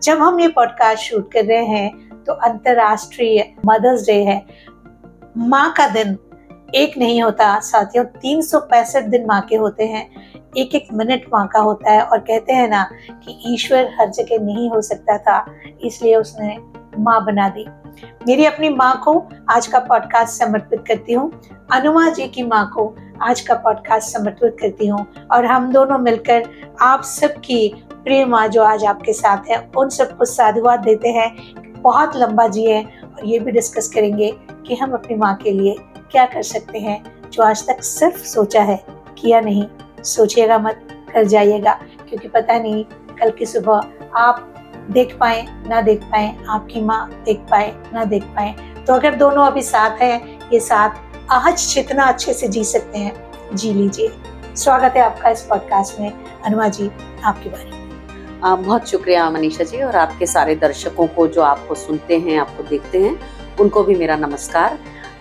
जब हम ये पॉडकास्ट शूट कर रहे हैं तो अंतर्राष्ट्रीय मदर्स डे है। माँ का दिन एक नहीं होता साथियों, 365 दिन माँ के होते हैं। एक एक मिनट माँ का होता है और कहते हैं ना कि ईश्वर हर जगह नहीं हो सकता था, इसलिए उसने माँ बना दी। मेरी अपनी माँ को आज का पॉडकास्ट समर्पित करती हूँ, अनुमा जी की माँ को आज का पॉडकास्ट समर्पित करती हूँ, और हम दोनों मिलकर आप सबकी प्रिय माँ जो आज आपके साथ है उन सबको साधुवाद देते हैं। बहुत लंबा जिए और ये भी डिस्कस करेंगे कि हम अपनी माँ के लिए क्या कर सकते हैं, जो आज तक सिर्फ सोचा है, किया नहीं। सोचिएगा मत, कर जाइएगा, क्योंकि पता नहीं कल की सुबह आप देख पाए ना देख पाए, आपकी माँ देख पाए ना देख पाए। तो अगर दोनों अभी साथ हैं, ये साथ आज जितना अच्छे से जी सकते हैं जी लीजिए। स्वागत है आपका इस पॉडकास्ट में। अनुमा जी, आपकी बारी। बहुत शुक्रिया मनीषा जी, और आपके सारे दर्शकों को जो आपको सुनते हैं, आपको देखते हैं, उनको भी मेरा नमस्कार।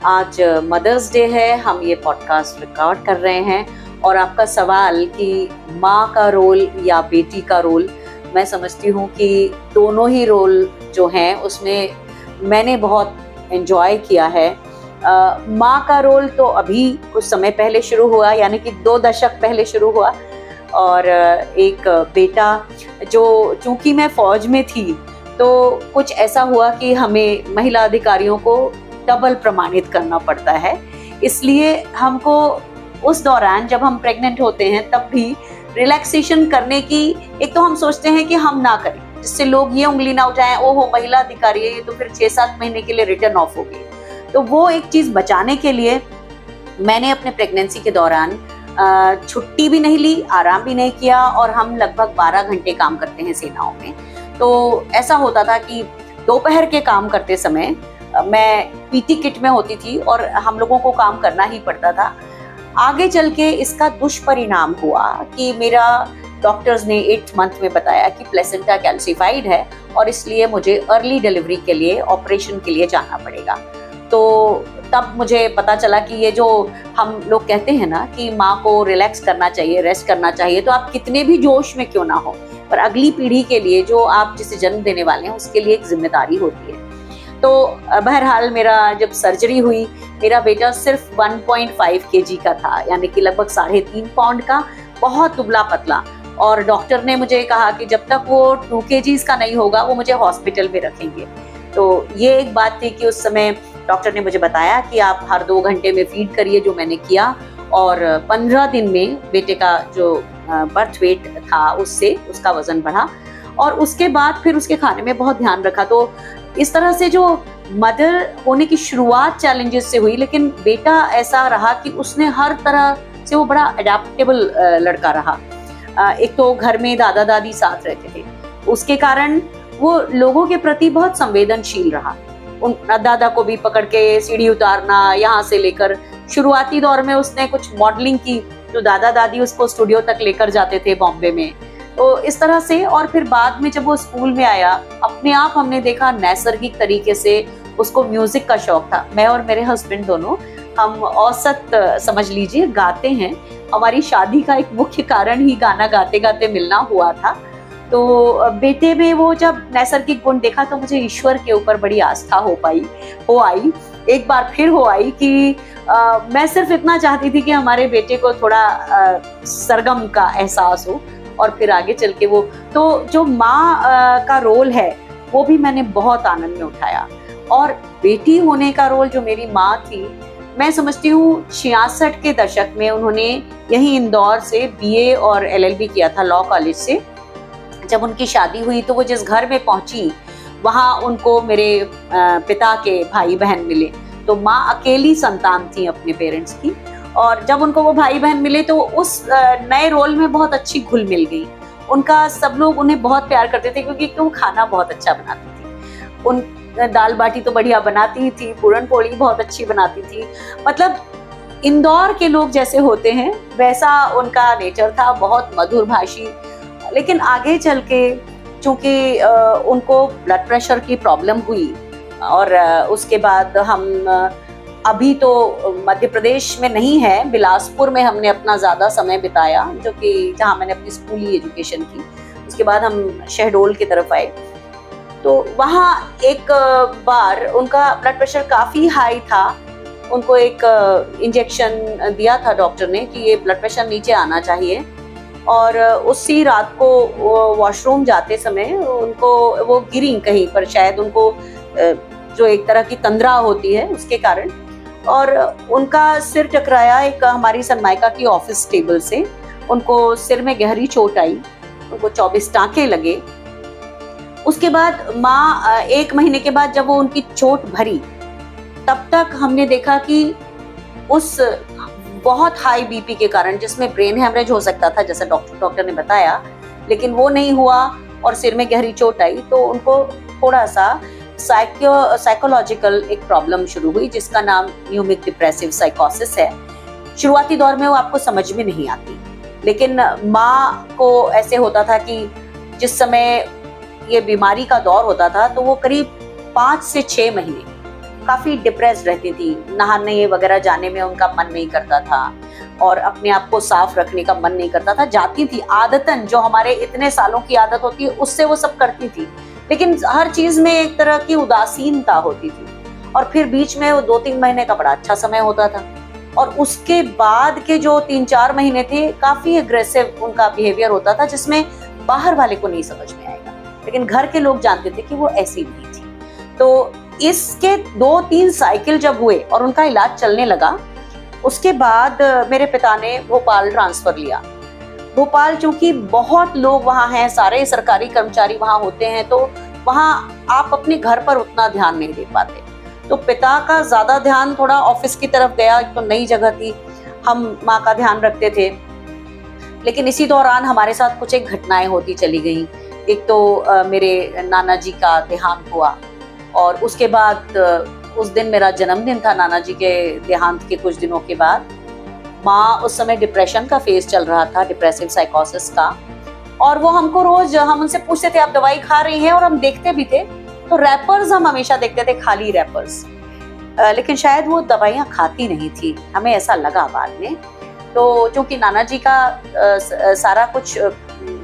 आज मदर्स डे है, हम ये पॉडकास्ट रिकॉर्ड कर रहे हैं, और आपका सवाल कि माँ का रोल या बेटी का रोल, मैं समझती हूँ कि दोनों ही रोल जो हैं उसमें मैंने बहुत एंजॉय किया है। माँ का रोल तो अभी कुछ समय पहले शुरू हुआ, यानी कि 2 दशक पहले शुरू हुआ, और एक बेटा जो, चूंकि मैं फौज में थी तो कुछ ऐसा हुआ कि हमें महिला अधिकारियों को डबल प्रमाणित करना पड़ता है। इसलिए हमको उस दौरान जब हम प्रेग्नेंट होते हैं तब भी रिलैक्सेशन करने की, एक तो हम सोचते हैं कि हम ना करें, जिससे लोग ये उंगली ना उठाएं, ओहो महिला अधिकारी है ये तो फिर 6-7 महीने के लिए रिटर्न ऑफ होगी। तो वो एक चीज बचाने के लिए मैंने अपने प्रेगनेंसी के दौरान छुट्टी भी नहीं ली, आराम भी नहीं किया, और हम लगभग 12 घंटे काम करते हैं सेनाओं में। तो ऐसा होता था कि दोपहर के काम करते समय मैं पीटी किट में होती थी और हम लोगों को काम करना ही पड़ता था। आगे चल के इसका दुष्परिणाम हुआ कि मेरा डॉक्टर्स ने 8th मंथ में बताया कि प्लेसेंटा कैल्सिफाइड है, और इसलिए मुझे अर्ली डिलीवरी के लिए, ऑपरेशन के लिए जाना पड़ेगा। तो तब मुझे पता चला कि ये जो हम लोग कहते हैं ना कि माँ को रिलैक्स करना चाहिए, रेस्ट करना चाहिए, तो आप कितने भी जोश में क्यों ना हो, पर अगली पीढ़ी के लिए, जो आप जिसे जन्म देने वाले हैं, उसके लिए एक जिम्मेदारी होती है। तो बहरहाल मेरा जब सर्जरी हुई, मेरा बेटा सिर्फ 1.5 kg का था, यानी कि लगभग 3.5 पाउंड का, बहुत दुबला पतला, और डॉक्टर ने मुझे कहा कि जब तक वो 2 kg का नहीं होगा वो मुझे हॉस्पिटल में रखेंगे। तो ये एक बात थी कि उस समय डॉक्टर ने मुझे बताया कि आप हर 2 घंटे में फीड करिए, जो मैंने किया, और 15 दिन में बेटे का जो बर्थ वेट था उसका वजन बढ़ा, और उसके बाद फिर उसके खाने में बहुत ध्यान रखा। तो इस तरह से जो मदर होने की शुरुआत चैलेंजेस से हुई, लेकिन बेटा ऐसा रहा कि उसने हर तरह से, वो बड़ा अडेप्टेबल लड़का रहा। एक तो घर में दादा दादी साथ रहते थे, उसके कारण वो लोगों के प्रति बहुत संवेदनशील रहा। उन दादा को भी पकड़ के सीढ़ी उतारना, यहाँ से लेकर शुरुआती दौर में उसने कुछ मॉडलिंग की, जो दादा दादी उसको स्टूडियो तक लेकर जाते थे बॉम्बे में। तो इस तरह से, और फिर बाद में जब वो स्कूल में आया, अपने आप हमने देखा नैसर्गिक तरीके से उसको म्यूजिक का शौक था। मैं और मेरे हस्बैंड दोनों, हम औसत समझ लीजिए गाते हैं। हमारी शादी का एक मुख्य कारण ही गाना गाते गाते मिलना हुआ था। तो बेटे में वो जब नैसर्गिक गुण देखा तो मुझे ईश्वर के ऊपर बड़ी आस्था हो आई एक बार फिर हो आई कि मैं सिर्फ इतना चाहती थी कि हमारे बेटे को थोड़ा सरगम का एहसास हो, और फिर आगे चल के वो, तो जो माँ का रोल है वो भी मैंने बहुत आनंद में उठाया। और बेटी होने का रोल, जो मेरी माँ थी, मैं समझती हूँ 66 के दशक में उन्होंने यही इंदौर से BA और LLB किया था लॉ कॉलेज से। जब उनकी शादी हुई तो वो जिस घर में पहुंची, वहां उनको मेरे पिता के भाई बहन मिले। तो माँ अकेली संतान थी अपने पेरेंट्स की, और जब उनको वो भाई बहन मिले तो उस नए रोल में बहुत अच्छी घुल मिल गई। उनका, सब लोग उन्हें बहुत प्यार करते थे, क्योंकि वो खाना बहुत अच्छा बनाती थी। उन दाल बाटी तो बढ़िया बनाती थी, पूरन पोली बहुत अच्छी बनाती थी। मतलब इंदौर के लोग जैसे होते हैं वैसा उनका नेचर था, बहुत मधुर भाषी। लेकिन आगे चल के चूंकि उनको ब्लड प्रेशर की प्रॉब्लम हुई, और उसके बाद हम अभी तो मध्य प्रदेश में नहीं है, बिलासपुर में हमने अपना ज़्यादा समय बिताया, जो कि जहाँ मैंने अपनी स्कूली एजुकेशन की। उसके बाद हम शहडोल की तरफ आए। तो वहाँ एक बार उनका ब्लड प्रेशर काफ़ी हाई था। उनको एक इंजेक्शन दिया था डॉक्टर ने कि ये ब्लड प्रेशर नीचे आना चाहिए, और उसी रात को वॉशरूम जाते समय उनको वो गिरी कहीं पर, शायद उनको जो एक तरह की तंद्रा होती है उसके कारण, और उनका सिर टकराया एक हमारी सनमाइका की ऑफिस टेबल से। उनको सिर में गहरी चोट आई, उनको 24 टांके लगे। उसके बाद माँ 1 महीने के बाद जब वो उनकी चोट भरी, तब तक हमने देखा कि उस बहुत हाई बीपी के कारण, जिसमें ब्रेन हेमरेज हो सकता था जैसा डॉक्टर ने बताया, लेकिन वो नहीं हुआ और सिर में गहरी चोट आई, तो उनको थोड़ा सा साइकोलॉजिकल एक प्रॉब्लम शुरू हुई जिसका नाम न्यूमिक डिप्रेसिव साइकोसिस है। शुरुआती दौर में वो आपको समझ में नहीं आती, लेकिन माँ को ऐसे होता था कि जिस समय ये बीमारी का दौर होता था तो वो करीब 5 से 6 महीने काफी डिप्रेस्ड रहती थी। नहाने वगैरह जाने में उनका मन नहीं करता था और अपने आप को साफ रखने का मन नहीं करता था। जाती थी आदतन, जो हमारे इतने सालों की आदत होती है उससे वो सब करती थी, लेकिन हर चीज में एक तरह की उदासीनता होती थी। और फिर बीच में वो 2-3 महीने का बड़ा अच्छा समय होता था, और उसके बाद के जो 3-4 महीने थे काफी एग्रेसिव उनका बिहेवियर होता था, जिसमें बाहर वाले को नहीं समझ में आएगा, लेकिन घर के लोग जानते थे कि वो ऐसी नहीं थी। तो इसके 2-3 साइकिल जब हुए और उनका इलाज चलने लगा, उसके बाद मेरे पिता ने भोपाल ट्रांसफर लिया। भोपाल चूंकि बहुत लोग वहाँ हैं, सारे सरकारी कर्मचारी वहाँ होते हैं, तो वहाँ आप अपने घर पर उतना ध्यान नहीं दे पाते। तो पिता का ज्यादा ध्यान थोड़ा ऑफिस की तरफ गया। तो नई जगह थी, हम माँ का ध्यान रखते थे, लेकिन इसी दौरान हमारे साथ कुछ एक घटनाएं होती चली गई। एक तो मेरे नाना जी का देहांत हुआ, और उसके बाद उस दिन मेरा जन्मदिन था। नाना जी के देहांत के कुछ दिनों के बाद माँ उस समय डिप्रेशन का फेज चल रहा था, डिप्रेसिव साइकोसिस का, और वो हमको रोज, हम उनसे पूछते थे आप दवाई खा रही हैं, और हम देखते भी थे तो रैपर्स हम हमेशा देखते थे, खाली रैपर्स, लेकिन शायद वो दवाइयाँ खाती नहीं थी, हमें ऐसा लगा बाद में। तो क्योंकि नाना जी का सारा कुछ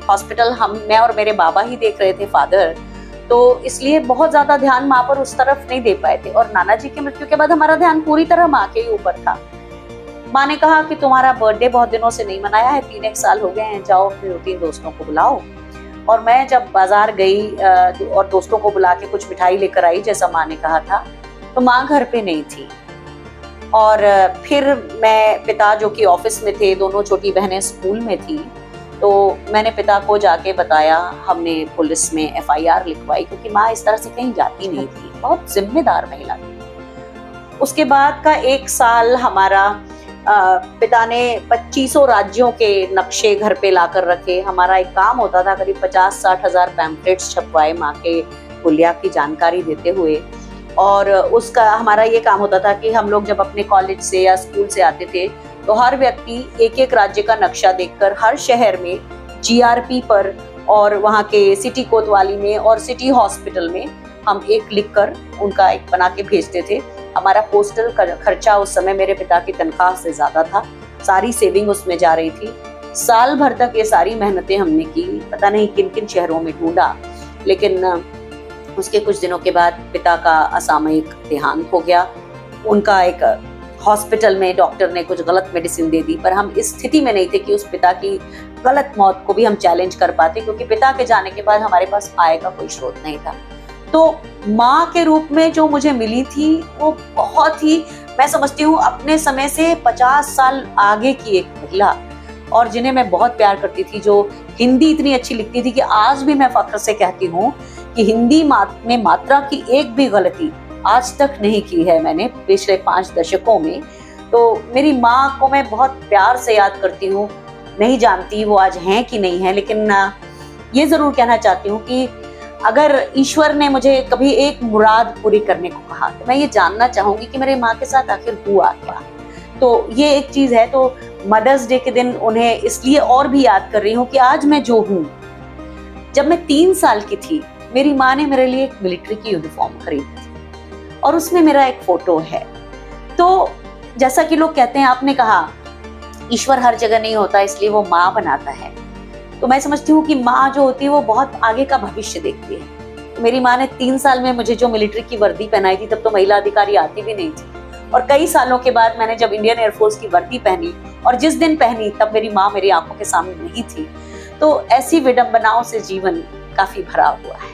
हॉस्पिटल मैं और मेरे बाबा ही देख रहे थे, फादर, तो इसलिए बहुत ज्यादा ध्यान माँ पर उस तरफ नहीं दे पाए थे। और नाना जी की मृत्यु के बाद हमारा ध्यान पूरी तरह माँ के ही ऊपर था। माँ ने कहा कि तुम्हारा बर्थडे बहुत दिनों से नहीं मनाया है, 3-1 साल हो गए हैं, जाओ अपने 2-3 दोस्तों को बुलाओ। और मैं जब बाजार गई और दोस्तों को बुला के कुछ मिठाई लेकर आई जैसा माँ ने कहा था, तो माँ घर पे नहीं थी। और फिर मैं, पिता जो कि ऑफिस में थे, दोनों छोटी बहनें स्कूल में थी, तो मैंने पिता को जाके बताया। हमने पुलिस में FIR लिखवाई, क्योंकि माँ इस तरह से कहीं जाती नहीं थी, बहुत जिम्मेदार महिला थी। उसके बाद का 1 साल हमारा पिता ने 2500 राज्यों के नक्शे घर पे लाकर रखे। हमारा एक काम होता था, करीब 50-60 हजार पैम्पलेट्स छपवाए माँ के हुलिया की जानकारी देते हुए। और उसका हमारा ये काम होता था कि हम लोग जब अपने कॉलेज से या स्कूल से आते थे, तो हर व्यक्ति एक राज्य का नक्शा देखकर हर शहर में GRP पर और वहाँ के सिटी कोतवाली में और सिटी हॉस्पिटल में हम एक लिखकर उनका एक बना के भेजते थे। हमारा पोस्टल खर्चा उस समय मेरे पिता की तनख्वाह से ज्यादा था, सारी सेविंग उसमें जा रही थी। साल भर तक ये सारी मेहनतें हमने की, पता नहीं किन किन शहरों में ढूंढा, लेकिन उसके कुछ दिनों के बाद पिता का असामयिक देहांत हो गया। उनका एक हॉस्पिटल में डॉक्टर ने कुछ गलत मेडिसिन दे दी, पर हम इस स्थिति में नहीं थे कि उस पिता की गलत मौत को भी हम चैलेंज कर पाते, क्योंकि पिता के जाने के बाद हमारे पास आय का कोई स्रोत नहीं था। तो माँ के रूप में जो मुझे मिली थी वो बहुत ही, मैं समझती हूँ, अपने समय से 50 साल आगे की एक महिला, और जिन्हें मैं बहुत प्यार करती थी, जो हिंदी इतनी अच्छी लिखती थी कि आज भी मैं फख्र से कहती हूँ कि हिंदी में मात्रा की एक भी गलती आज तक नहीं की है मैंने पिछले 5 दशकों में। तो मेरी माँ को मैं बहुत प्यार से याद करती हूँ। नहीं जानती वो आज हैं कि नहीं है, लेकिन ये जरूर कहना चाहती हूँ कि अगर ईश्वर ने मुझे कभी एक मुराद पूरी करने को कहा, तो मैं ये जानना चाहूंगी कि मेरे माँ के साथ आखिर हुआ क्या। तो ये एक चीज है। तो मदर्स डे के दिन उन्हें इसलिए और भी याद कर रही हूँ कि आज मैं जो हूँ, जब मैं 3 साल की थी, मेरी माँ ने मेरे लिए एक मिलिट्री की यूनिफॉर्म खरीदी थी, और उसमें मेरा एक फोटो है। तो जैसा कि लोग कहते हैं, आपने कहा ईश्वर हर जगह नहीं होता, इसलिए वो माँ बनाता है। तो मैं समझती हूँ कि माँ जो होती है वो बहुत आगे का भविष्य देखती है। मेरी माँ ने 3 साल में मुझे जो मिलिट्री की वर्दी पहनाई थी, तब तो महिला अधिकारी आती भी नहीं थी। और कई सालों के बाद मैंने जब इंडियन एयरफोर्स की वर्दी पहनी और जिस दिन पहनी तब मेरी माँ मेरी आंखों के सामने नहीं थी। तो ऐसी विडंबनाओं से जीवन काफी भरा हुआ है।